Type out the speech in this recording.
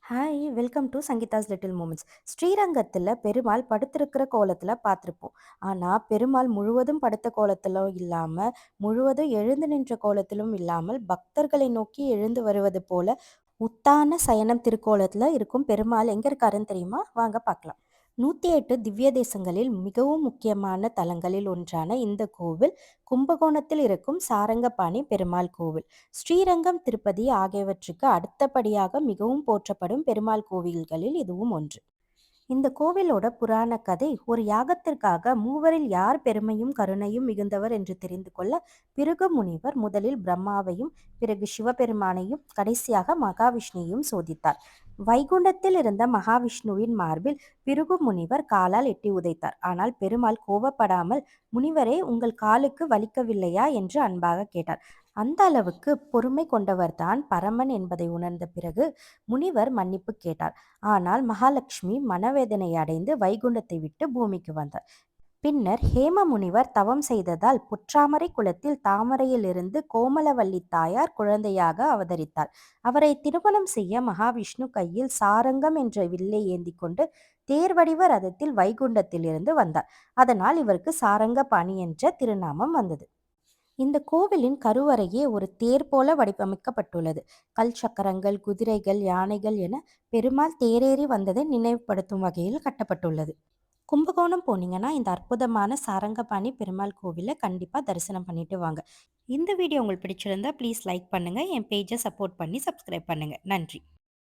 Hi! Welcome to Sangeetha's little moments. ஸ்ரீரங்கத்தில பெருமாள் படுத்திருக்கிற கோலத்தில பார்த்துருப்போம். ஆனா, பெருமாள் முழுவதும் படுத்த கோலத்திலும் இல்லாம, முழுவதும் எழுந்து நின்ற கோலத்திலும் இல்லாமல், பக்தர்களை நோக்கி எழுந்து வருவது போல, உத்தான சயனம் திருக்கோலத்தில இருக்கும் பெருமாள் எங்க இருக்காருன்னு தெரியுமா? வாங்க பார்க்கலாம். 108 திவ்ய தேசங்களில் மிகவும் முக்கியமான தலங்களில் ஒன்றான இந்த கோவில் கும்பகோணத்தில் இருக்கும் சாரங்கபாணி பெருமாள் கோவில். ஸ்ரீரங்கம், திருப்பதி ஆகியவற்றுக்கு அடுத்தபடியாக மிகவும் போற்றப்படும் பெருமாள் கோவில்களில் இதுவும் ஒன்று. இந்த கோவிலோட புராண கதை ஒரு யாகத்திற்காக மூவரில் யார் பெருமையும் கருணையும் மிகுந்தவர் என்று தெரிந்து கொள்ள பிருகு முனிவர் முதலில் பிரம்மாவையும் பிறகு சிவபெருமானையும் கடைசியாக மகாவிஷ்ணுவையும் சோதித்தார். வைகுண்டத்தில் இருந்த மகாவிஷ்ணுவின் மார்பில் பிருகு முனிவர் காலால் எட்டி உதைத்தார். ஆனால் பெருமாள் கோபப்படாமல், முனிவரே, உங்கள் காலுக்கு வலிக்கவில்லையா என்று அன்பாக கேட்டார். அந்த அளவுக்கு பொறுமை கொண்டவர்தான் பரமன் என்பதை உணர்ந்த பிறகு முனிவர் மன்னிப்பு கேட்டார். ஆனால் மகாலட்சுமி மனவேதனை அடைந்து வைகுண்டத்தை விட்டு பூமிக்கு வந்தார். பின்னர் ஹேம முனிவர் தவம் செய்ததால் புற்றாமரை குளத்தில் தாமரையிலிருந்து கோமலவல்லி தாயார் குழந்தையாக அவதரித்தார். அவரை திருமணம் செய்ய மகாவிஷ்ணு கையில் சாரங்கம் என்ற வில்லை ஏந்தி கொண்டு தேர்வடிவ ரதத்தில் வைகுண்டத்திலிருந்து வந்தார். அதனால் இவருக்கு சாரங்கபாணி என்ற திருநாமம் வந்தது. இந்த கோவிலின் கருவறையே ஒரு தேர் போல வடிவமைக்கப்பட்டுள்ளது. கல் சக்கரங்கள், குதிரைகள், யானைகள் என பெருமாள் தேரேறி வந்ததை நினைவுபடுத்தும் வகையில் கட்டப்பட்டுள்ளது. கும்பகோணம் போனீங்கன்னா இந்த அற்புதமான சாரங்கபாணி பெருமாள் கோவிலை கண்டிப்பாக தரிசனம் பண்ணிட்டு வாங்க. இந்த வீடியோ உங்களுக்கு பிடிச்சிருந்தா ப்ளீஸ் லைக் பண்ணுங்க, என் பேஜை சப்போர்ட் பண்ணி சப்ஸ்கிரைப் பண்ணுங்க. நன்றி.